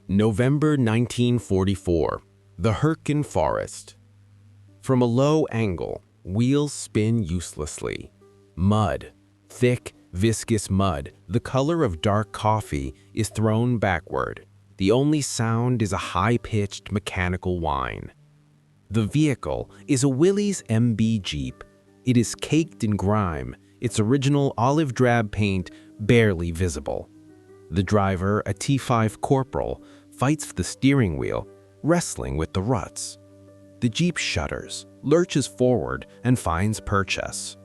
November 1944, the Hürtgen Forest. From a low angle, wheels spin uselessly. Mud, thick, viscous mud, the color of dark coffee, is thrown backward. The only sound is a high-pitched mechanical whine. The vehicle is a Willys MB Jeep. It is caked in grime, its original olive drab paint barely visible. The driver, a T5 corporal, fights for the steering wheel, wrestling with the ruts. The Jeep shudders, lurches forward, and finds purchase.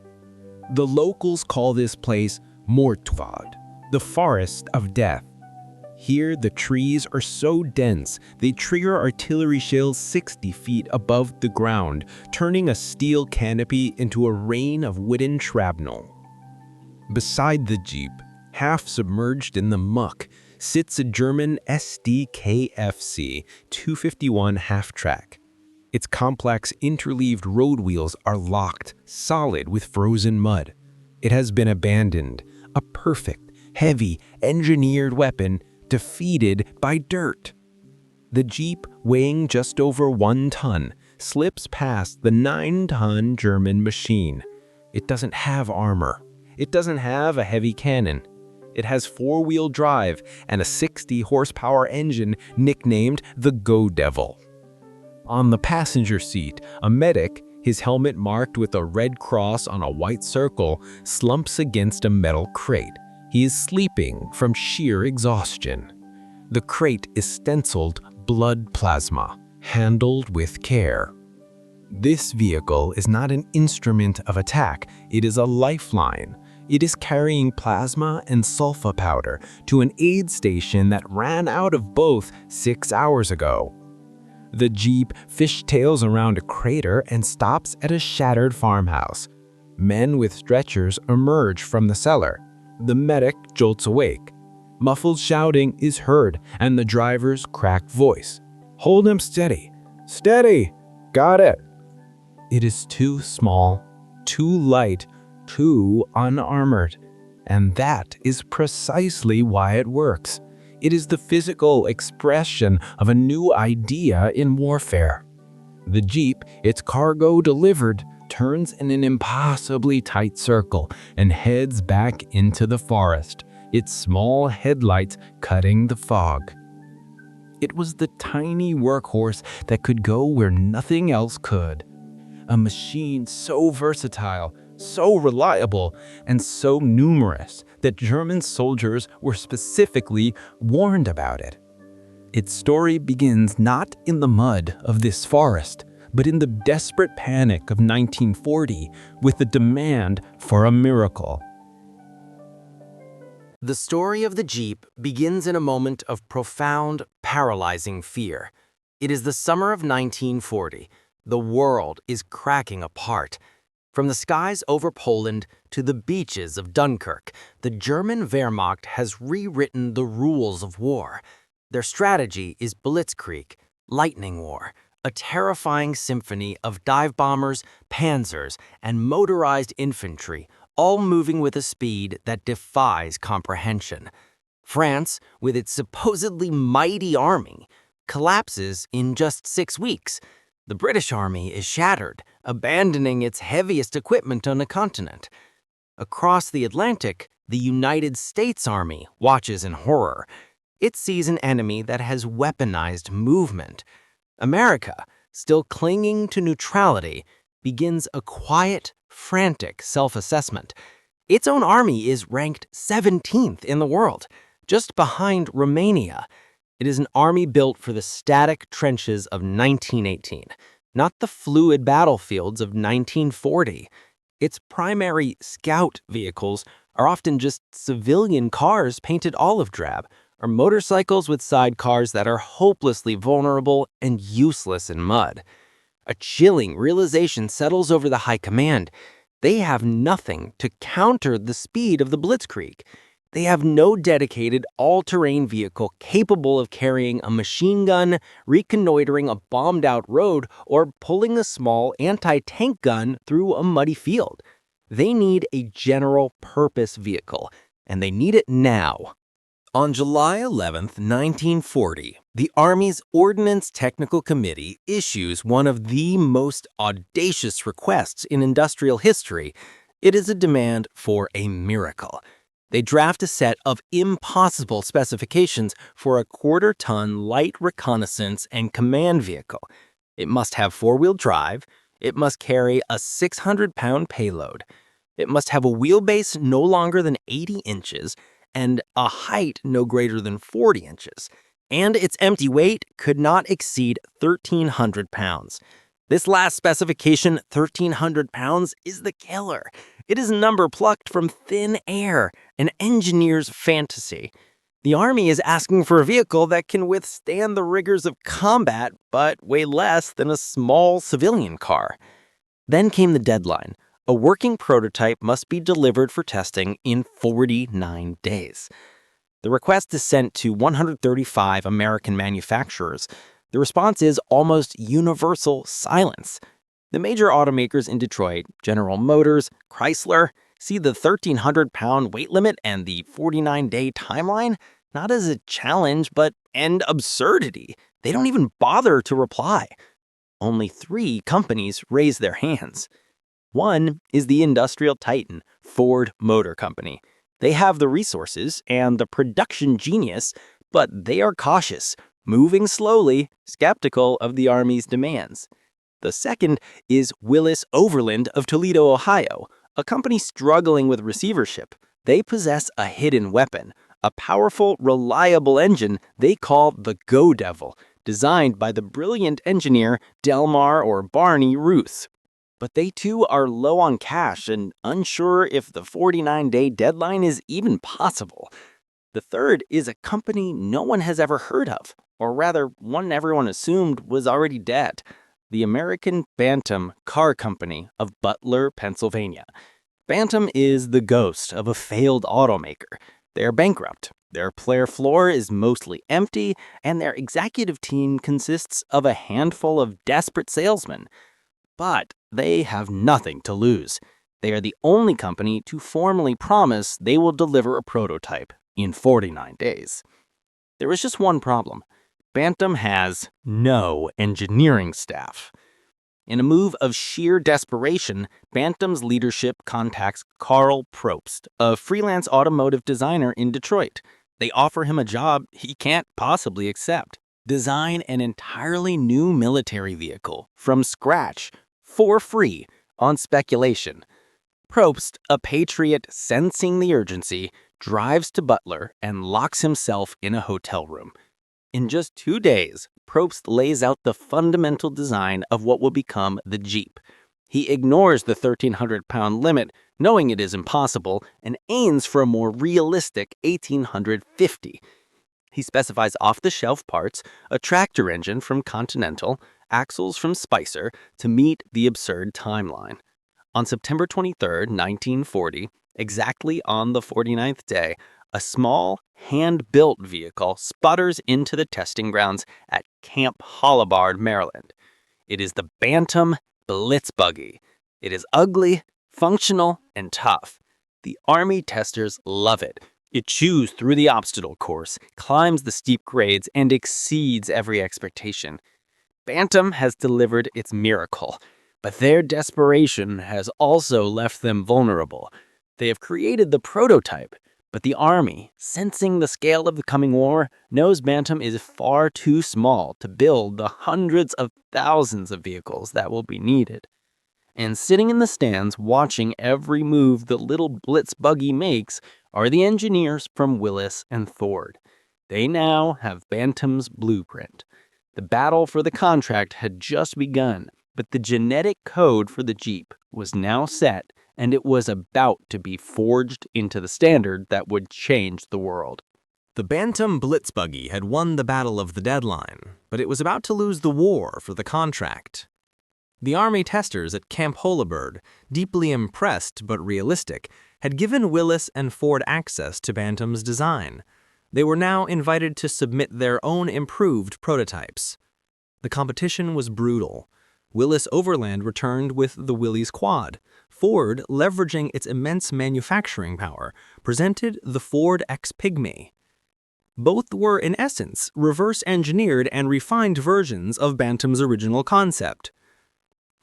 The locals call this place Moortwad, the forest of death. Here, the trees are so dense they trigger artillery shells 60 feet above the ground, turning a steel canopy into a rain of wooden shrapnel. Beside the Jeep, half submerged in the muck, sits a German SDKFC 251 half-track. Its complex interleaved road wheels are locked, solid with frozen mud. It has been abandoned, a perfect, heavy, engineered weapon defeated by dirt. The Jeep, weighing just over 1 ton, slips past the 9-ton German machine. It doesn't have armor. It doesn't have a heavy cannon. It has 4-wheel drive and a 60-horsepower engine nicknamed the Go Devil. On the passenger seat, a medic, his helmet marked with a red cross on a white circle, slumps against a metal crate. He is sleeping from sheer exhaustion. The crate is stenciled blood plasma, handled with care. This vehicle is not an instrument of attack, it is a lifeline. It is carrying plasma and sulfa powder to an aid station that ran out of both 6 hours ago. The Jeep fishtails around a crater and stops at a shattered farmhouse. Men with stretchers emerge from the cellar. The medic jolts awake. Muffled shouting is heard, and the driver's cracked voice. "Hold him steady. Steady! Got it!" It is too small, too light, too unarmored. And that is precisely why it works. It is the physical expression of a new idea in warfare. The Jeep, its cargo delivered, turns in an impossibly tight circle and heads back into the forest, its small headlights cutting the fog. It was the tiny workhorse that could go where nothing else could. A machine so versatile, so reliable, and so numerous that German soldiers were specifically warned about it. Its story begins not in the mud of this forest, but in the desperate panic of 1940 with the demand for a miracle. The story of the Jeep begins in a moment of profound, paralyzing fear. It is the summer of 1940. The world is cracking apart. From the skies over Poland to the beaches of Dunkirk, the German Wehrmacht has rewritten the rules of war. Their strategy is Blitzkrieg, lightning war, a terrifying symphony of dive bombers, panzers, and motorized infantry, all moving with a speed that defies comprehension. France, with its supposedly mighty army, collapses in just 6 weeks. The British Army is shattered, abandoning its heaviest equipment on the continent. Across the Atlantic, the United States Army watches in horror. It sees an enemy that has weaponized movement. America, still clinging to neutrality, begins a quiet, frantic self-assessment. Its own army is ranked 17th in the world, just behind Romania. It is an army built for the static trenches of 1918, not the fluid battlefields of 1940. Its primary scout vehicles are often just civilian cars painted olive drab, or motorcycles with sidecars that are hopelessly vulnerable and useless in mud. A chilling realization settles over the high command. They have nothing to counter the speed of the Blitzkrieg. They have no dedicated all-terrain vehicle capable of carrying a machine gun, reconnoitering a bombed-out road, or pulling a small anti-tank gun through a muddy field. They need a general-purpose vehicle, and they need it now. On July 11, 1940, the Army's Ordnance Technical Committee issues one of the most audacious requests in industrial history. It is a demand for a miracle. They draft a set of impossible specifications for a quarter-ton light reconnaissance and command vehicle. It must have four-wheel drive. It must carry a 600-pound payload. It must have a wheelbase no longer than 80 inches and a height no greater than 40 inches. And its empty weight could not exceed 1,300 pounds. This last specification, 1,300 pounds, is the killer. It is a number plucked from thin air, an engineer's fantasy. The Army is asking for a vehicle that can withstand the rigors of combat, but weigh less than a small civilian car. Then came the deadline. A working prototype must be delivered for testing in 49 days. The request is sent to 135 American manufacturers. The response is almost universal silence. The major automakers in Detroit, General Motors, Chrysler, see the 1,300-pound weight limit and the 49-day timeline not as a challenge, but an absurdity. They don't even bother to reply. Only 3 companies raise their hands. One is the industrial titan, Ford Motor Company. They have the resources and the production genius, but they are cautious, moving slowly, skeptical of the Army's demands. The second is Willis Overland of Toledo, Ohio, a company struggling with receivership. They possess a hidden weapon, a powerful, reliable engine they call the Go Devil, designed by the brilliant engineer Delmar or Barney Ruth. But they too are low on cash and unsure if the 49-day deadline is even possible. The third is a company no one has ever heard of, or rather, one everyone assumed was already dead, the American Bantam Car Company of Butler, Pennsylvania. Bantam is the ghost of a failed automaker. They are bankrupt. Their player floor is mostly empty, and their executive team consists of a handful of desperate salesmen. But they have nothing to lose. They are the only company to formally promise they will deliver a prototype in 49 days. There is just one problem. Bantam has no engineering staff. In a move of sheer desperation, Bantam's leadership contacts Carl Probst, a freelance automotive designer in Detroit. They offer him a job he can't possibly accept. Design an entirely new military vehicle from scratch, for free, on speculation. Probst, a patriot sensing the urgency, drives to Butler and locks himself in a hotel room. In just 2 days, Probst lays out the fundamental design of what will become the Jeep. He ignores the 1,300-pound limit, knowing it is impossible, and aims for a more realistic 1,850. He specifies off-the-shelf parts, a tractor engine from Continental, axles from Spicer, to meet the absurd timeline. On September 23, 1940, exactly on the 49th day, a small, hand-built vehicle sputters into the testing grounds at Camp Hollabard, Maryland. It is the Bantam Blitz Buggy. It is ugly, functional, and tough. The Army testers love it. It chews through the obstacle course, climbs the steep grades, and exceeds every expectation. Bantam has delivered its miracle, but their desperation has also left them vulnerable. They have created the prototype, but the Army, sensing the scale of the coming war, knows Bantam is far too small to build the hundreds of thousands of vehicles that will be needed. And sitting in the stands watching every move the little Blitz buggy makes are the engineers from Willis and Ford. They now have Bantam's blueprint. The battle for the contract had just begun, but the genetic code for the Jeep was now set, and it was about to be forged into the standard that would change the world. The Bantam Blitz Buggy had won the battle of the deadline, but it was about to lose the war for the contract. The Army testers at Camp Hollabard, deeply impressed but realistic, had given Willis and Ford access to Bantam's design. They were now invited to submit their own improved prototypes. The competition was brutal. Willis Overland returned with the Willys Quad. Ford, leveraging its immense manufacturing power, presented the Ford X Pygmy. Both were, in essence, reverse-engineered and refined versions of Bantam's original concept.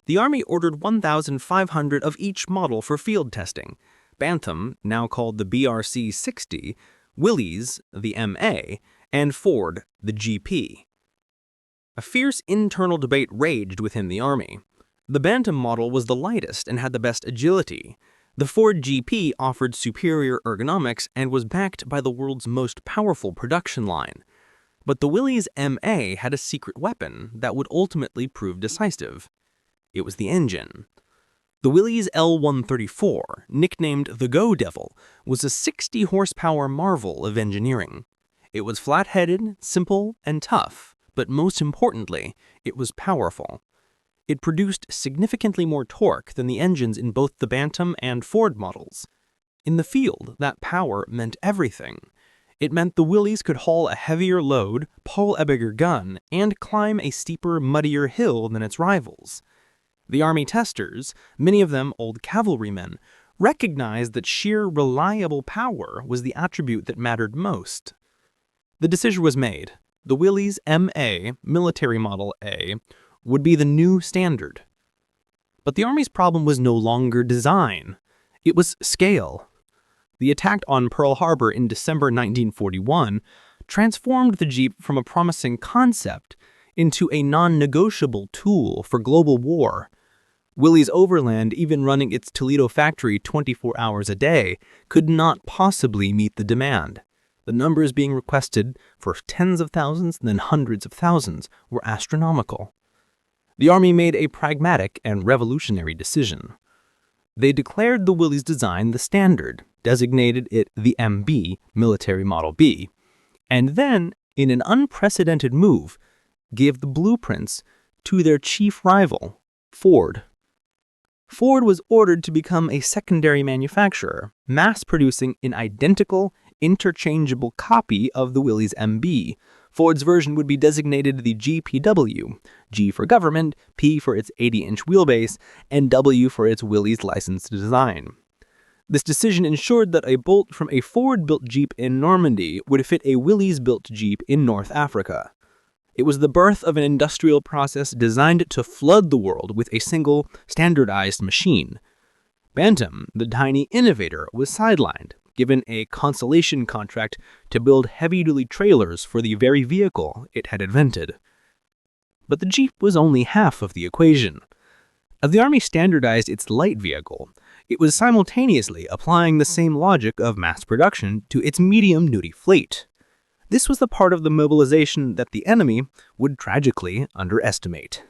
The Army ordered 1,500 of each model for field testing. Bantam, now called the BRC-60, Willys, the MA, and Ford, the GP. A fierce internal debate raged within the Army. The Bantam model was the lightest and had the best agility. The Ford GP offered superior ergonomics and was backed by the world's most powerful production line. But the Willys MA had a secret weapon that would ultimately prove decisive. It was the engine. The Willys L134, nicknamed the Go Devil, was a 60-horsepower marvel of engineering. It was flat-headed, simple, and tough, but most importantly, it was powerful. It produced significantly more torque than the engines in both the Bantam and Ford models. In the field, that power meant everything. It meant the Willys could haul a heavier load, pull a bigger gun, and climb a steeper, muddier hill than its rivals. The Army testers, many of them old cavalrymen, recognized that sheer reliable power was the attribute that mattered most. The decision was made. The Willys MA, Military Model A, would be the new standard. But the Army's problem was no longer design. It was scale. The attack on Pearl Harbor in December 1941 transformed the Jeep from a promising concept into a non-negotiable tool for global war. Willys Overland, even running its Toledo factory 24 hours a day, could not possibly meet the demand. The numbers being requested for tens of thousands and then hundreds of thousands were astronomical. The Army made a pragmatic and revolutionary decision. They declared the Willys design the standard, designated it the MB, Military Model B, and then, in an unprecedented move, gave the blueprints to their chief rival, Ford. Ford was ordered to become a secondary manufacturer, mass-producing an identical, interchangeable copy of the Willys MB. Ford's version would be designated the GPW, G for government, P for its 80-inch wheelbase, and W for its Willys licensed design. This decision ensured that a bolt from a Ford-built Jeep in Normandy would fit a Willys-built Jeep in North Africa. It was the birth of an industrial process designed to flood the world with a single, standardized machine. Bantam, the tiny innovator, was sidelined, given a consolation contract to build heavy-duty trailers for the very vehicle it had invented. But the Jeep was only half of the equation. As the Army standardized its light vehicle, it was simultaneously applying the same logic of mass production to its medium-duty fleet. This was the part of the mobilization that the enemy would tragically underestimate.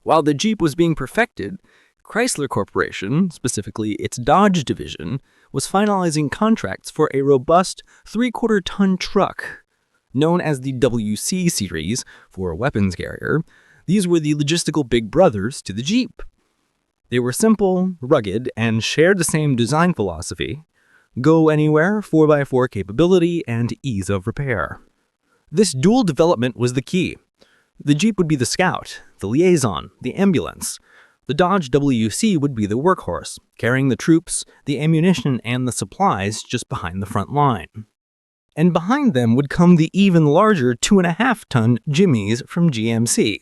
While the Jeep was being perfected, Chrysler Corporation, specifically its Dodge division, was finalizing contracts for a robust 3/4-ton truck. Known as the WC series for a weapons carrier, these were the logistical big brothers to the Jeep. They were simple, rugged, and shared the same design philosophy: go anywhere, 4x4 capability, and ease of repair. This dual development was the key. The Jeep would be the scout, the liaison, the ambulance. The Dodge WC would be the workhorse, carrying the troops, the ammunition, and the supplies just behind the front line. And behind them would come the even larger 2.5-ton Jimmies from GMC.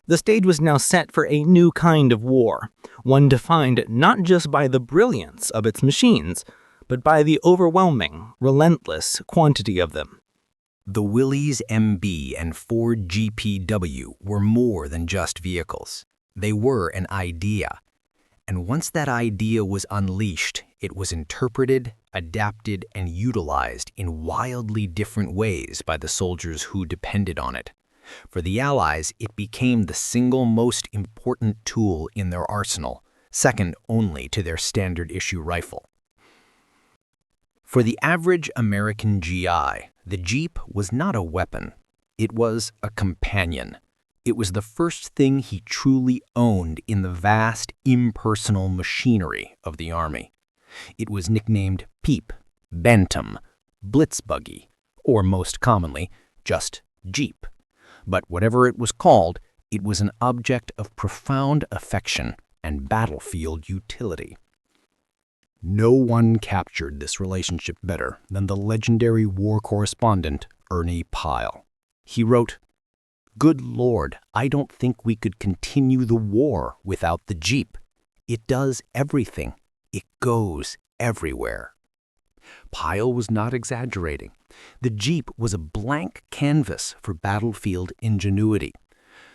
The stage was now set for a new kind of war, one defined not just by the brilliance of its machines, but by the overwhelming, relentless quantity of them. The Willys MB and Ford GPW were more than just vehicles. They were an idea. And once that idea was unleashed, it was interpreted, adapted, and utilized in wildly different ways by the soldiers who depended on it. For the Allies, it became the single most important tool in their arsenal, second only to their standard-issue rifle. For the average American GI, the Jeep was not a weapon. It was a companion. It was the first thing he truly owned in the vast, impersonal machinery of the Army. It was nicknamed Peep, Bantam, Blitz Buggy, or most commonly, just Jeep. But whatever it was called, it was an object of profound affection and battlefield utility. No one captured this relationship better than the legendary war correspondent Ernie Pyle. He wrote, "Good Lord, I don't think we could continue the war without the Jeep. It does everything. It goes everywhere." Pyle was not exaggerating. The Jeep was a blank canvas for battlefield ingenuity.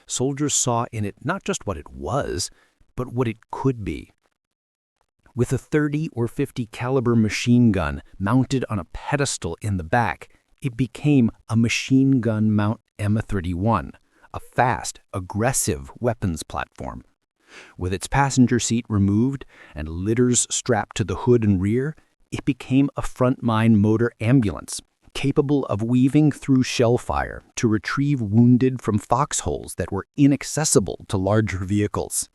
Soldiers saw in it not just what it was, but what it could be. With a 30 or 50 caliber machine gun mounted on a pedestal in the back, it became a machine gun mount M31, a fast, aggressive weapons platform. With its passenger seat removed and litters strapped to the hood and rear, it became a frontline motor ambulance, capable of weaving through shell fire to retrieve wounded from foxholes that were inaccessible to larger vehicles.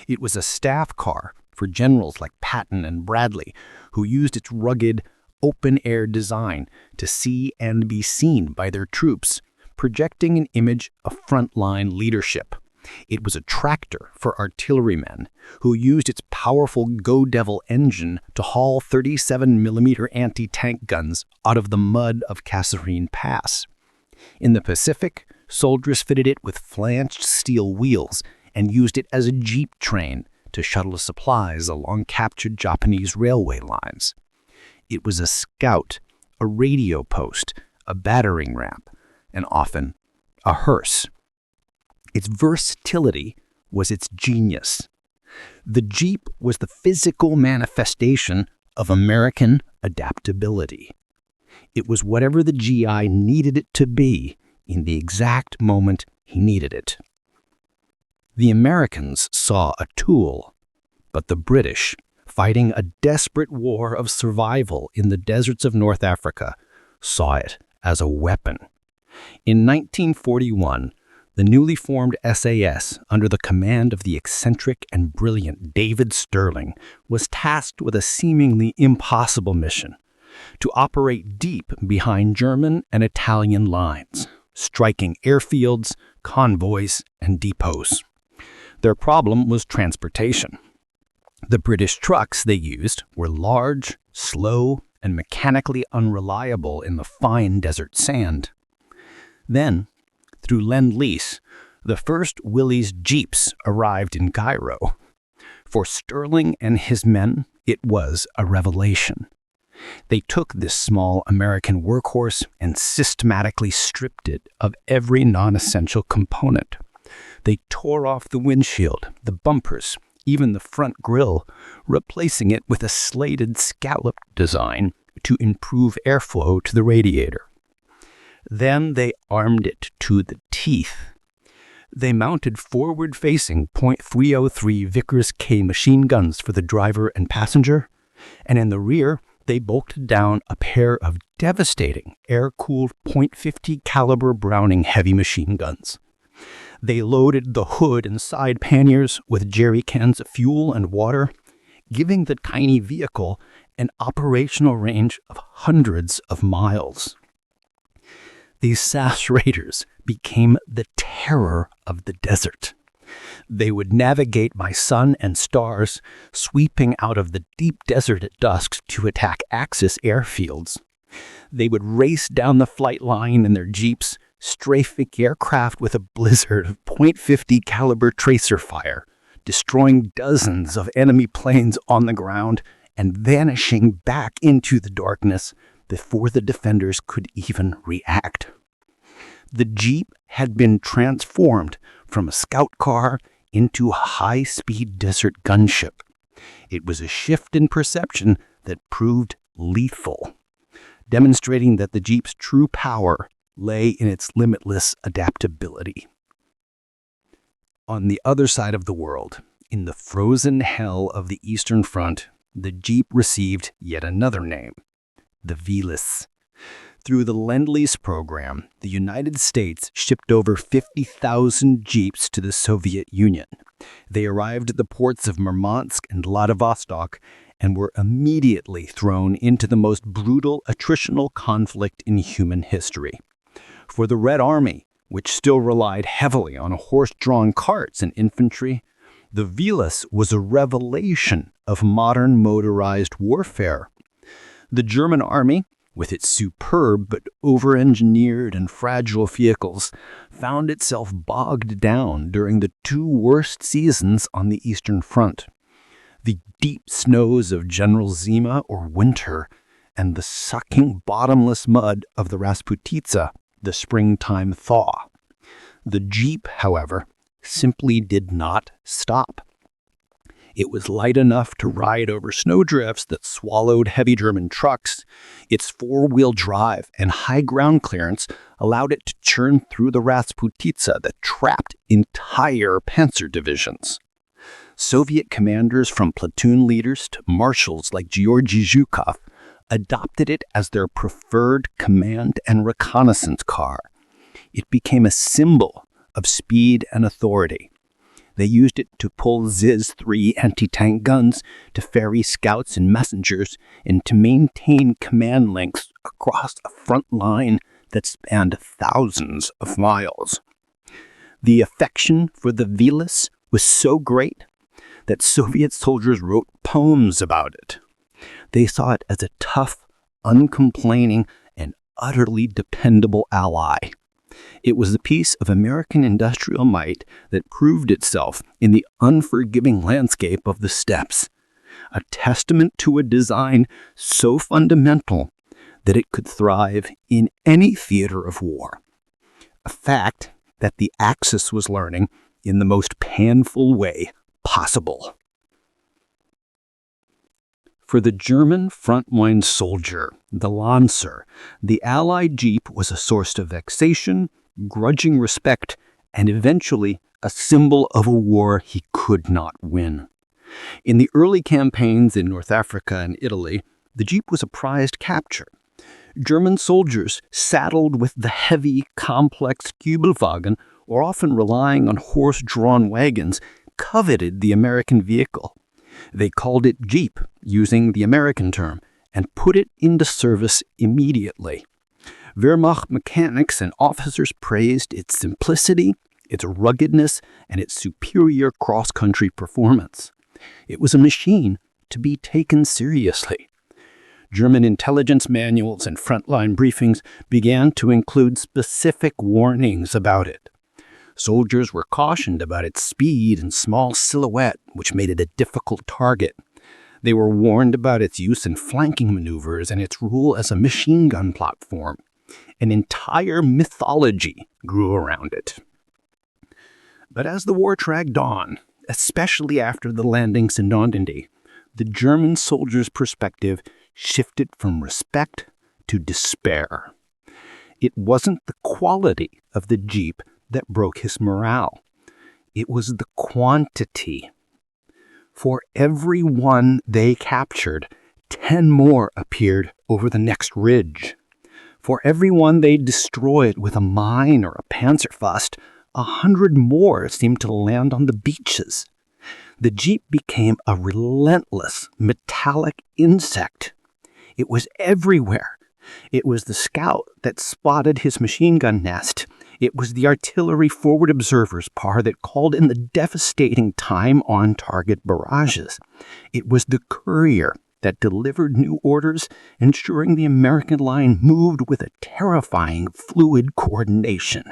It was a staff car for generals like Patton and Bradley, who used its rugged, open-air design to see and be seen by their troops, projecting an image of frontline leadership. It was a tractor for artillerymen, who used its powerful Go Devil engine to haul 37mm anti-tank guns out of the mud of Kasserine Pass. In the Pacific, soldiers fitted it with flanged steel wheels and used it as a jeep train to shuttle supplies along captured Japanese railway lines. It was a scout, a radio post, a battering ram, and often a hearse. Its versatility was its genius. The Jeep was the physical manifestation of American adaptability. It was whatever the GI needed it to be in the exact moment he needed it. The Americans saw a tool, but the British, fighting a desperate war of survival in the deserts of North Africa, saw it as a weapon. In 1941, the newly formed SAS, under the command of the eccentric and brilliant David Stirling, was tasked with a seemingly impossible mission: to operate deep behind German and Italian lines, striking airfields, convoys, and depots. Their problem was transportation. The British trucks they used were large, slow, and mechanically unreliable in the fine desert sand. Then, through Lend-Lease, the first Willys Jeeps arrived in Cairo. For Stirling and his men, it was a revelation. They took this small American workhorse and systematically stripped it of every non-essential component. They tore off the windshield, the bumpers, even the front grille, replacing it with a slated scallop design to improve airflow to the radiator. Then they armed it to the teeth. They mounted forward-facing .303 Vickers K machine guns for the driver and passenger, and in the rear, they bolted down a pair of devastating air-cooled .50 caliber Browning heavy machine guns. They loaded the hood and side panniers with jerry cans of fuel and water, giving the tiny vehicle an operational range of hundreds of miles. These SAS Raiders became the terror of the desert. They would navigate by sun and stars, sweeping out of the deep desert at dusk to attack Axis airfields. They would race down the flight line in their Jeeps, strafing aircraft with a blizzard of .50 caliber tracer fire, destroying dozens of enemy planes on the ground and vanishing back into the darkness before the defenders could even react. The Jeep had been transformed from a scout car into a high-speed desert gunship. It was a shift in perception that proved lethal, demonstrating that the Jeep's true power lay in its limitless adaptability. On the other side of the world, in the frozen hell of the Eastern Front, the Jeep received yet another name, the Willys. Through the Lend-Lease program, the United States shipped over 50,000 Jeeps to the Soviet Union. They arrived at the ports of Murmansk and Vladivostok and were immediately thrown into the most brutal attritional conflict in human history. For the Red Army, which still relied heavily on horse-drawn carts and infantry, the Willys was a revelation of modern motorized warfare. The German army, with its superb but over-engineered and fragile vehicles, found itself bogged down during the two worst seasons on the Eastern Front: the deep snows of General Zima or winter, and the sucking bottomless mud of the Rasputitsa, the springtime thaw. The Jeep, however, simply did not stop. It was light enough to ride over snowdrifts that swallowed heavy German trucks. Its four-wheel drive and high ground clearance allowed it to churn through the Rasputitsa that trapped entire panzer divisions. Soviet commanders, from platoon leaders to marshals like Georgy Zhukov, adopted it as their preferred command and reconnaissance car. It became a symbol of speed and authority. They used it to pull Ziz-3 anti-tank guns, to ferry scouts and messengers, and to maintain command links across a front line that spanned thousands of miles. The affection for the Vilas was so great that Soviet soldiers wrote poems about it. They saw it as a tough, uncomplaining, and utterly dependable ally. It was a piece of American industrial might that proved itself in the unforgiving landscape of the steppes, a testament to a design so fundamental that it could thrive in any theater of war, a fact that the Axis was learning in the most painful way possible. For the German frontline soldier, the Lancer, the Allied Jeep was a source of vexation, grudging respect, and eventually a symbol of a war he could not win. In the early campaigns in North Africa and Italy, the Jeep was a prized capture. German soldiers, saddled with the heavy, complex Kübelwagen, or often relying on horse-drawn wagons, coveted the American vehicle. They called it Jeep, using the American term, and put it into service immediately. Wehrmacht mechanics and officers praised its simplicity, its ruggedness, and its superior cross-country performance. It was a machine to be taken seriously. German intelligence manuals and frontline briefings began to include specific warnings about it. Soldiers were cautioned about its speed and small silhouette, which made it a difficult target. They were warned about its use in flanking maneuvers and its role as a machine gun platform. An entire mythology grew around it. But as the war dragged on, especially after the landings in Normandy, the German soldier's perspective shifted from respect to despair. It wasn't the quality of the Jeep that broke his morale. It was the quantity. For every one they captured, 10 more appeared over the next ridge. For every one they destroyed with a mine or a Panzerfaust, 100 more seemed to land on the beaches. The Jeep became a relentless, metallic insect. It was everywhere. It was the scout that spotted his machine gun nest. It was the artillery forward observers par that called in the devastating time-on-target barrages. It was the courier that delivered new orders, ensuring the American line moved with a terrifying fluid coordination.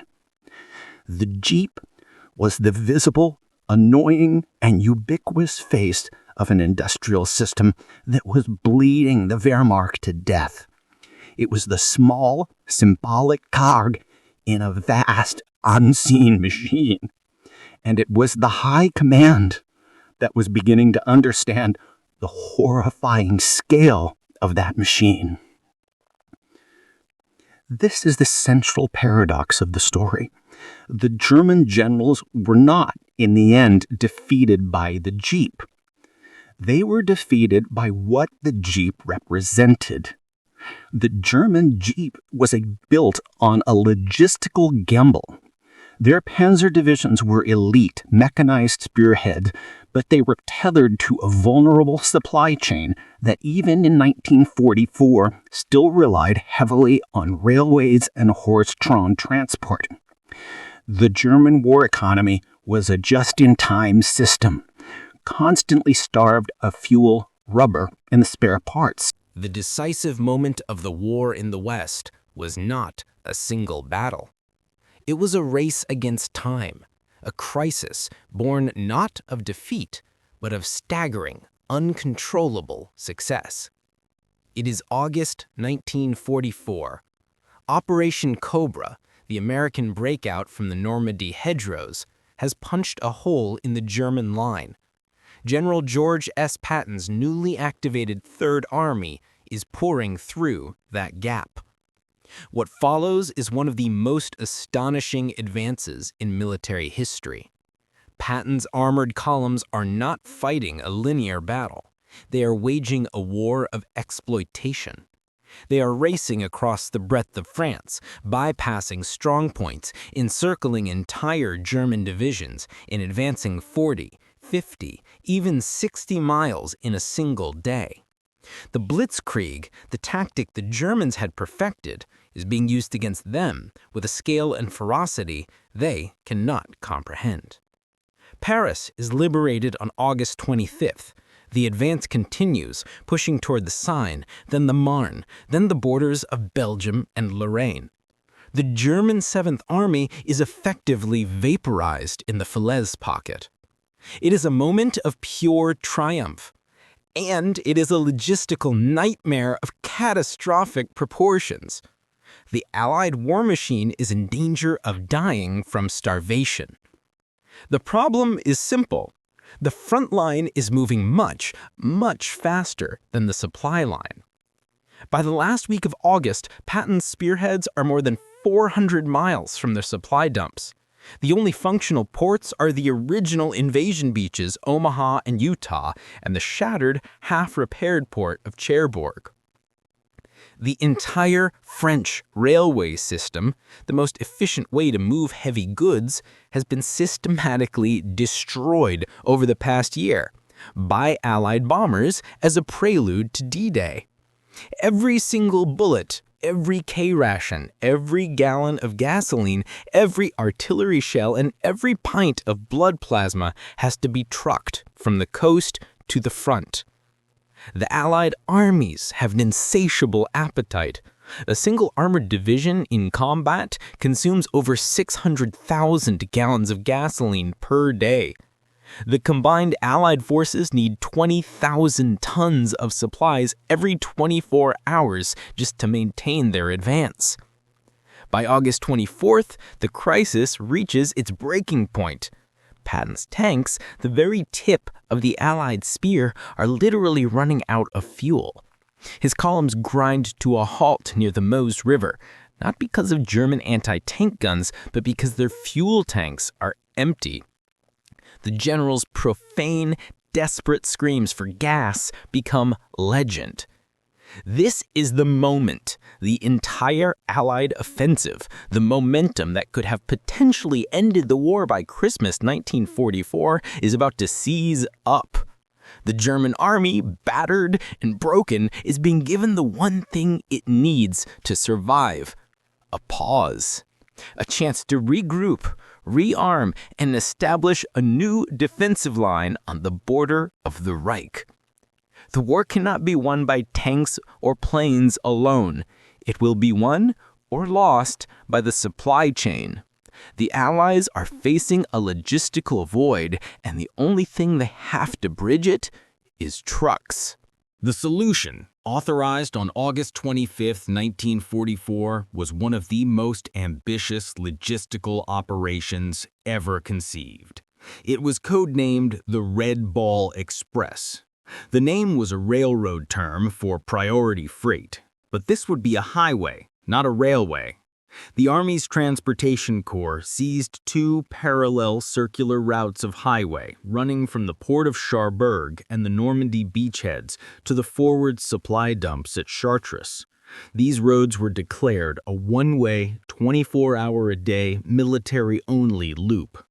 The Jeep was the visible, annoying, and ubiquitous face of an industrial system that was bleeding the Wehrmacht to death. It was the small, symbolic cog in a vast, unseen machine. And it was the high command that was beginning to understand the horrifying scale of that machine. This is the central paradox of the story. The German generals were not, in the end, defeated by the Jeep. They were defeated by what the Jeep represented. The German Jeep was built on a logistical gamble. Their panzer divisions were elite, mechanized spearhead, but they were tethered to a vulnerable supply chain that even in 1944 still relied heavily on railways and horse-drawn transport. The German war economy was a just-in-time system. constantly starved of fuel, rubber, and the spare parts. The decisive moment of the war in the West was not a single battle. It was a race against time, a crisis born not of defeat, but of staggering, uncontrollable success. It is August 1944. Operation Cobra, the American breakout from the Normandy hedgerows, has punched a hole in the German line. General George S. Patton's newly activated Third Army is pouring through that gap. What follows is one of the most astonishing advances in military history. Patton's armored columns are not fighting a linear battle. They are waging a war of exploitation. They are racing across the breadth of France, bypassing strongpoints, encircling entire German divisions, and advancing 40, 50, even 60 miles in a single day. The Blitzkrieg, the tactic the Germans had perfected, is being used against them with a scale and ferocity they cannot comprehend. Paris is liberated on August 25th. The advance continues, pushing toward the Seine, then the Marne, then the borders of Belgium and Lorraine. The German 7th Army is effectively vaporized in the Falaise pocket. It is a moment of pure triumph. And it is a logistical nightmare of catastrophic proportions. The Allied war machine is in danger of dying from starvation. The problem is simple. The front line is moving much, much faster than the supply line. By the last week of August, Patton's spearheads are more than 400 miles from their supply dumps. The only functional ports are the original invasion beaches, Omaha and Utah, and the shattered, half-repaired port of Cherbourg. The entire French railway system, the most efficient way to move heavy goods, has been systematically destroyed over the past year by Allied bombers as a prelude to D-Day. Every single bullet, every K-ration, every gallon of gasoline, every artillery shell, and every pint of blood plasma has to be trucked from the coast to the front. The Allied armies have an insatiable appetite. A single armored division in combat consumes over 600,000 gallons of gasoline per day. The combined Allied forces need 20,000 tons of supplies every 24 hours just to maintain their advance. By August 24th, the crisis reaches its breaking point. Patton's tanks, the very tip of the Allied spear, are literally running out of fuel. His columns grind to a halt near the Meuse River, not because of German anti-tank guns, but because their fuel tanks are empty. The general's profane, desperate screams for gas become legend. This is the moment, the entire Allied offensive, the momentum that could have potentially ended the war by Christmas 1944, is about to seize up. The German army, battered and broken, is being given the one thing it needs to survive: a pause. A chance to regroup, rearm, and establish a new defensive line on the border of the Reich. The war cannot be won by tanks or planes alone. It will be won or lost by the supply chain. The Allies are facing a logistical void, and the only thing they have to bridge it is trucks. The solution, authorized on August 25, 1944, was one of the most ambitious logistical operations ever conceived. It was codenamed the Red Ball Express. The name was a railroad term for priority freight, but this would be a highway, not a railway. The Army's Transportation Corps seized two parallel circular routes of highway running from the port of Cherbourg and the Normandy beachheads to the forward supply dumps at Chartres. These roads were declared a one-way, 24-hour-a-day, military-only loop.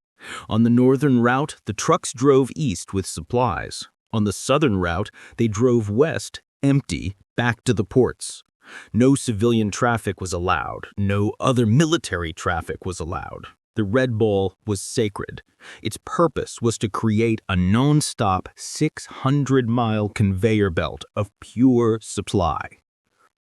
On the northern route, the trucks drove east with supplies. On the southern route, they drove west, empty, back to the ports. No civilian traffic was allowed. No other military traffic was allowed. The Red Ball was sacred. Its purpose was to create a non-stop 600-mile conveyor belt of pure supply.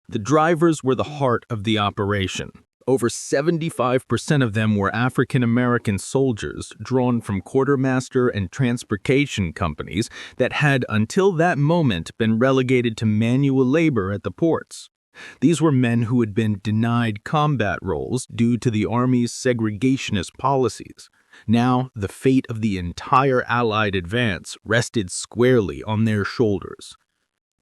The drivers were the heart of the operation. Over 75% of them were African-American soldiers drawn from quartermaster and transportation companies that had, until that moment, been relegated to manual labor at the ports. These were men who had been denied combat roles due to the Army's segregationist policies. Now, the fate of the entire Allied advance rested squarely on their shoulders.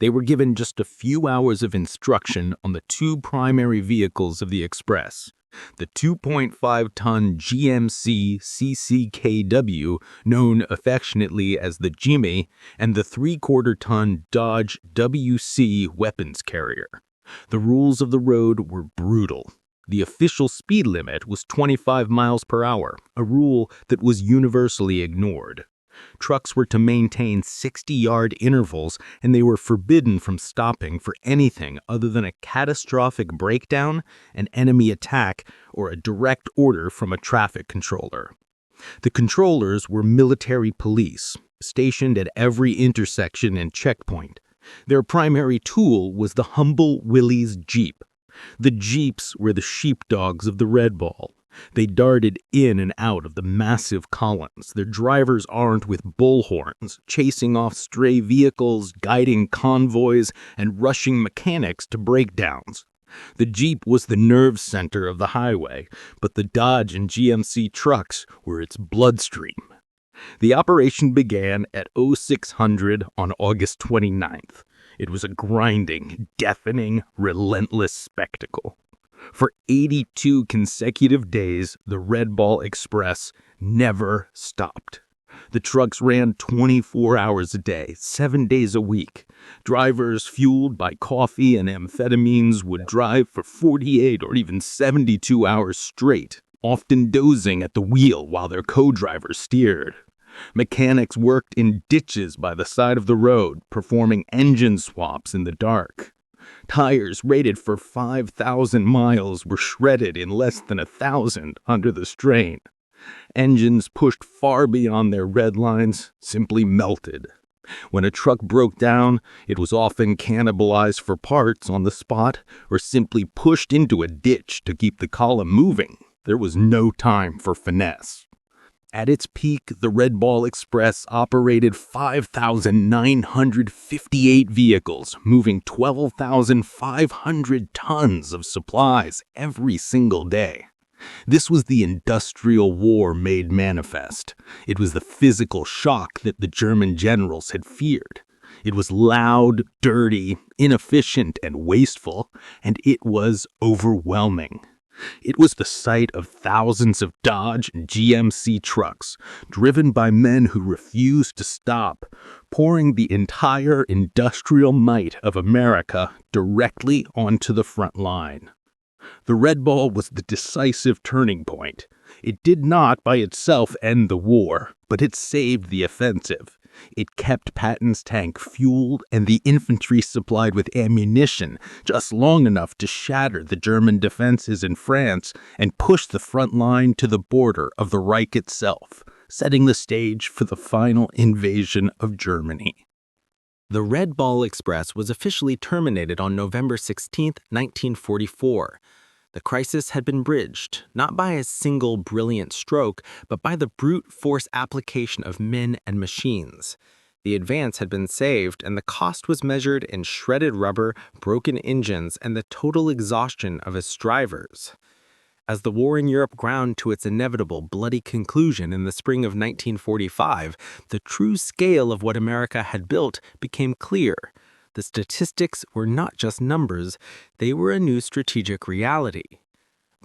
They were given just a few hours of instruction on the two primary vehicles of the Express, the 2.5-ton GMC CCKW, known affectionately as the Jimmy, and the 3/4-ton Dodge WC weapons carrier. The rules of the road were brutal. The official speed limit was 25 miles per hour, a rule that was universally ignored. Trucks were to maintain 60-yard intervals, and they were forbidden from stopping for anything other than a catastrophic breakdown, an enemy attack, or a direct order from a traffic controller. The controllers were military police, stationed at every intersection and checkpoint. Their primary tool was the humble Willys Jeep. The Jeeps were the sheepdogs of the Red Ball. They darted in and out of the massive columns, their drivers armed with bullhorns, chasing off stray vehicles, guiding convoys, and rushing mechanics to breakdowns. The Jeep was the nerve center of the highway, but the Dodge and GMC trucks were its bloodstream. The operation began at 0600 on August 29th. It was a grinding, deafening, relentless spectacle. For 82 consecutive days, the Red Ball Express never stopped. The trucks ran 24 hours a day, 7 days a week. Drivers fueled by coffee and amphetamines would drive for 48 or even 72 hours straight, often dozing at the wheel while their co-drivers steered. Mechanics worked in ditches by the side of the road, performing engine swaps in the dark. Tires rated for 5,000 miles were shredded in less than 1,000 under the strain. Engines pushed far beyond their red lines simply melted. When a truck broke down, it was often cannibalized for parts on the spot or simply pushed into a ditch to keep the column moving. There was no time for finesse. At its peak, the Red Ball Express operated 5,958 vehicles, moving 12,500 tons of supplies every single day. This was the industrial war made manifest. It was the physical shock that the German generals had feared. It was loud, dirty, inefficient, and wasteful, and it was overwhelming. It was the sight of thousands of Dodge and GMC trucks, driven by men who refused to stop, pouring the entire industrial might of America directly onto the front line. The Red Ball was the decisive turning point. It did not by itself end the war, but it saved the offensive. It kept Patton's tank fueled and the infantry supplied with ammunition just long enough to shatter the German defenses in France and push the front line to the border of the Reich itself, setting the stage for the final invasion of Germany. The Red Ball Express was officially terminated on November 16, 1944. The crisis had been bridged, not by a single brilliant stroke, but by the brute force application of men and machines. The advance had been saved, and the cost was measured in shredded rubber, broken engines, and the total exhaustion of its drivers. As the war in Europe ground to its inevitable bloody conclusion in the spring of 1945, the true scale of what America had built became clear. The statistics were not just numbers, they were a new strategic reality.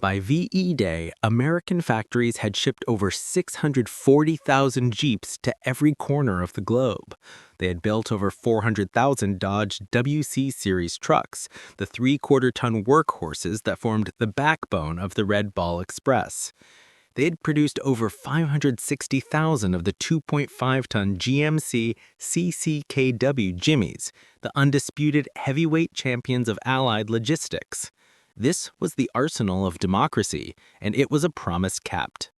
By VE Day, American factories had shipped over 640,000 Jeeps to every corner of the globe. They had built over 400,000 Dodge WC Series trucks, the 3/4-ton workhorses that formed the backbone of the Red Ball Express. They had produced over 560,000 of the 2.5-ton GMC CCKW Jimmies, the undisputed heavyweight champions of Allied logistics. This was the arsenal of democracy, and it was a promise kept.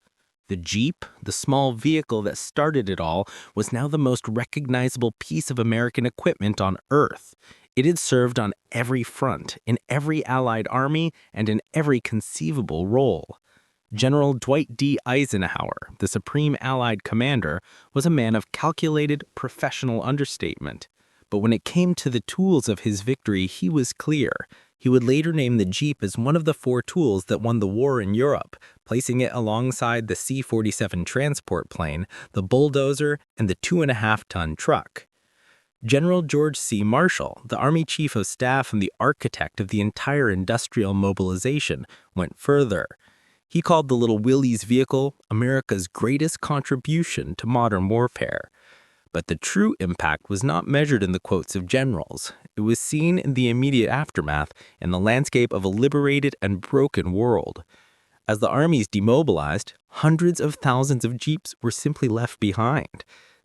The Jeep, the small vehicle that started it all, was now the most recognizable piece of American equipment on Earth. It had served on every front, in every Allied army, and in every conceivable role. General Dwight D. Eisenhower, the supreme Allied commander, was a man of calculated, professional understatement. But when it came to the tools of his victory, he was clear. He would later name the Jeep as one of the 4 tools that won the war in Europe, placing it alongside the C-47 transport plane, the bulldozer, and the 2.5-ton truck. General George C. Marshall, the Army Chief of Staff and the architect of the entire industrial mobilization, went further. He called the little Willys vehicle America's greatest contribution to modern warfare. But the true impact was not measured in the quotes of generals. It was seen in the immediate aftermath in the landscape of a liberated and broken world. As the armies demobilized, hundreds of thousands of Jeeps were simply left behind.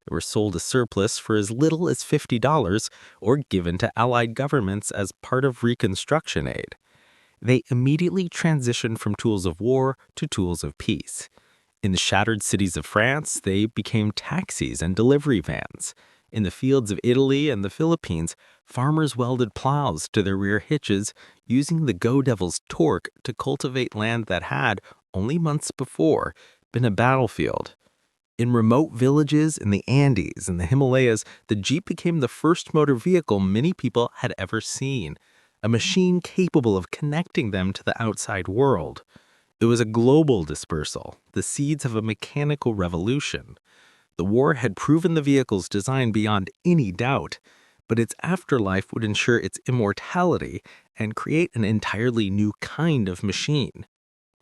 They were sold as surplus for as little as $50 or given to Allied governments as part of Reconstruction aid. They immediately transitioned from tools of war to tools of peace. In the shattered cities of France, they became taxis and delivery vans. In the fields of Italy and the Philippines, farmers welded plows to their rear hitches, using the Go Devil's torque to cultivate land that had, only months before, been a battlefield. In remote villages in the Andes and the Himalayas, the Jeep became the first motor vehicle many people had ever seen, a machine capable of connecting them to the outside world. It was a global dispersal, the seeds of a mechanical revolution. The war had proven the vehicle's design beyond any doubt, but its afterlife would ensure its immortality and create an entirely new kind of machine.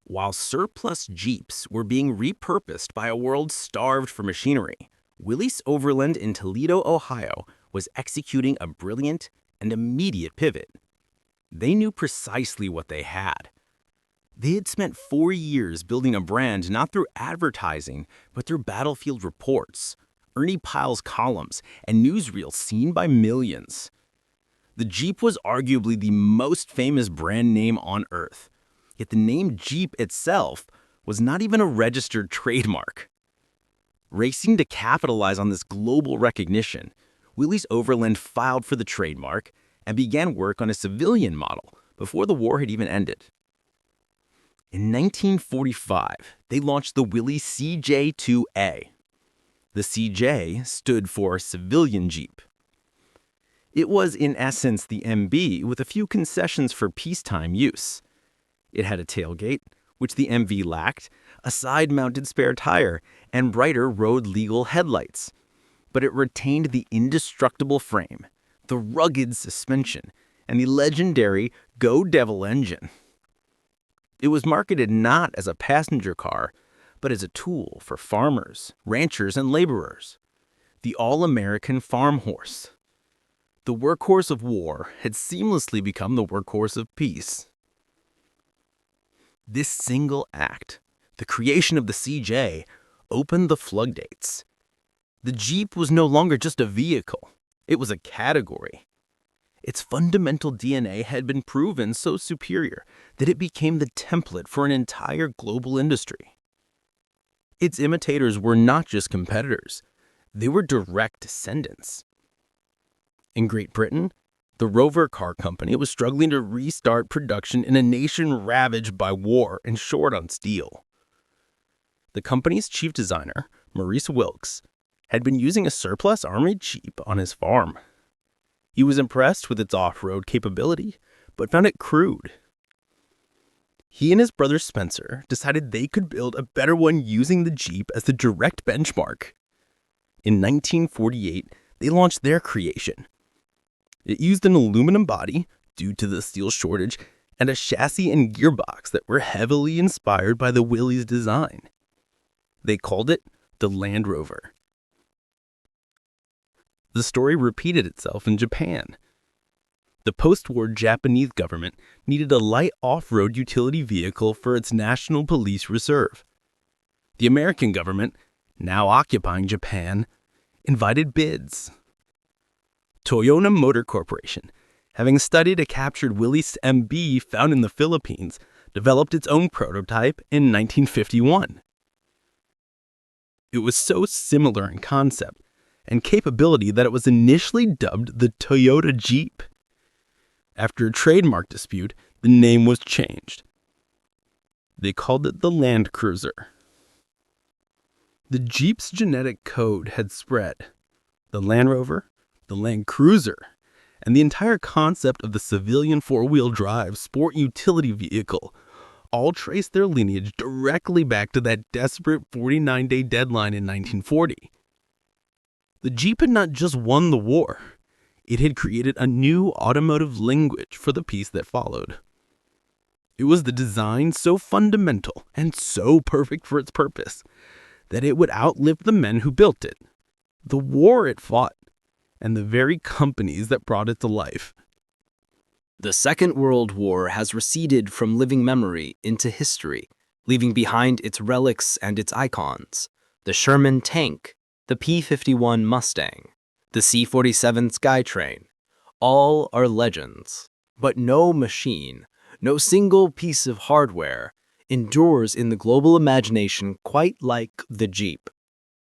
While surplus Jeeps were being repurposed by a world starved for machinery, Willys Overland in Toledo, Ohio, was executing a brilliant and immediate pivot. They knew precisely what they had. They had spent 4 years building a brand not through advertising, but through battlefield reports, Ernie Pyle's columns, and newsreels seen by millions. The Jeep was arguably the most famous brand name on Earth, yet the name Jeep itself was not even a registered trademark. Racing to capitalize on this global recognition, Willys Overland filed for the trademark and began work on a civilian model before the war had even ended. In 1945, they launched the Willys CJ2A. The CJ stood for Civilian Jeep. It was, in essence, the MB with a few concessions for peacetime use. It had a tailgate, which the MV lacked, a side-mounted spare tire, and brighter road-legal headlights. But it retained the indestructible frame, the rugged suspension, and the legendary Go Devil engine. It was marketed not as a passenger car, but as a tool for farmers, ranchers, and laborers. The all-American farm horse. The workhorse of war had seamlessly become the workhorse of peace. This single act, the creation of the CJ, opened the floodgates. The Jeep was no longer just a vehicle. It was a category. Its fundamental DNA had been proven so superior that it became the template for an entire global industry. Its imitators were not just competitors, they were direct descendants. In Great Britain, the Rover Car Company was struggling to restart production in a nation ravaged by war and short on steel. The company's chief designer, Maurice Wilkes, had been using a surplus Army Jeep on his farm. He was impressed with its off-road capability, but found it crude. He and his brother Spencer decided they could build a better one using the Jeep as the direct benchmark. In 1948, they launched their creation. It used an aluminum body, due to the steel shortage, and a chassis and gearbox that were heavily inspired by the Willys design. They called it the Land Rover. The story repeated itself in Japan. The post-war Japanese government needed a light off-road utility vehicle for its National Police Reserve. The American government, now occupying Japan, invited bids. Toyota Motor Corporation, having studied a captured Willys MB found in the Philippines, developed its own prototype in 1951. It was so similar in concept and capability that it was initially dubbed the Toyota Jeep. After a trademark dispute, the name was changed. They called it the Land Cruiser. The Jeep's genetic code had spread. The Land Rover, the Land Cruiser, and the entire concept of the civilian four-wheel drive sport utility vehicle all traced their lineage directly back to that desperate 49-day deadline in 1940. The Jeep had not just won the war, it had created a new automotive language for the peace that followed. It was the design so fundamental and so perfect for its purpose that it would outlive the men who built it, the war it fought, and the very companies that brought it to life. The Second World War has receded from living memory into history, leaving behind its relics and its icons. The Sherman tank, the P-51 Mustang, the C-47 Skytrain, all are legends. But no machine, no single piece of hardware, endures in the global imagination quite like the Jeep.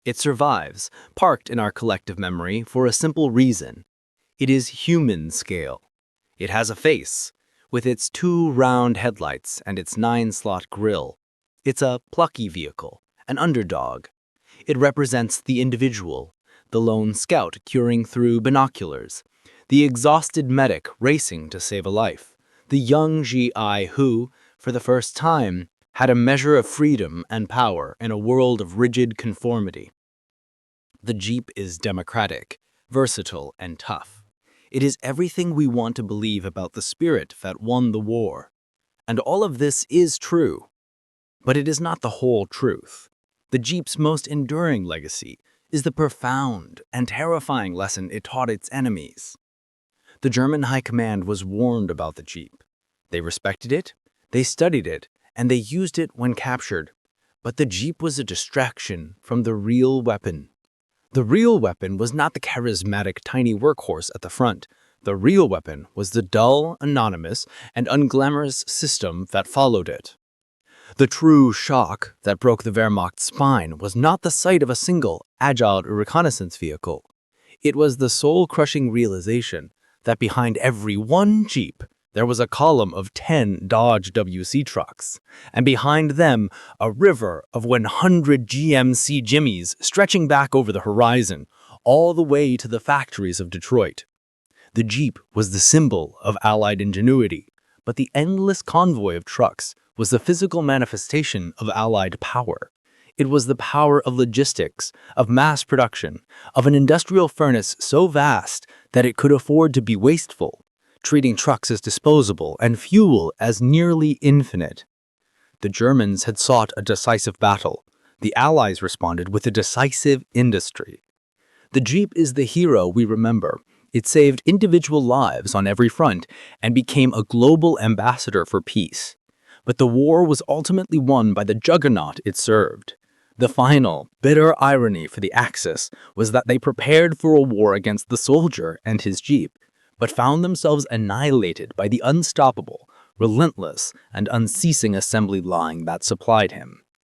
It survives, parked in our collective memory for a simple reason. It is human scale. It has a face, with its 2 round headlights and its 9-slot grille. It's a plucky vehicle, an underdog. It represents the individual, the lone scout curing through binoculars, the exhausted medic racing to save a life, the young GI who, for the first time, had a measure of freedom and power in a world of rigid conformity. The Jeep is democratic, versatile, and tough. It is everything we want to believe about the spirit that won the war. And all of this is true. But it is not the whole truth. The Jeep's most enduring legacy is the profound and terrifying lesson it taught its enemies. The German High Command was warned about the Jeep. They respected it, they studied it, and they used it when captured. But the Jeep was a distraction from the real weapon. The real weapon was not the charismatic tiny workhorse at the front. The real weapon was the dull, anonymous, and unglamorous system that followed it. The true shock that broke the Wehrmacht's spine was not the sight of a single, agile reconnaissance vehicle. It was the soul-crushing realization that behind every one Jeep, there was a column of 10 Dodge WC trucks, and behind them, a river of 100 GMC Jimmies stretching back over the horizon, all the way to the factories of Detroit. The Jeep was the symbol of Allied ingenuity, but the endless convoy of trucks was the physical manifestation of Allied power. It was the power of logistics, of mass production, of an industrial furnace so vast that it could afford to be wasteful, treating trucks as disposable and fuel as nearly infinite. The Germans had sought a decisive battle. The Allies responded with a decisive industry. The Jeep is the hero we remember. It saved individual lives on every front and became a global ambassador for peace. But the war was ultimately won by the juggernaut it served. The final, bitter irony for the Axis was that they prepared for a war against the soldier and his Jeep, but found themselves annihilated by the unstoppable, relentless, and unceasing assembly line that supplied him.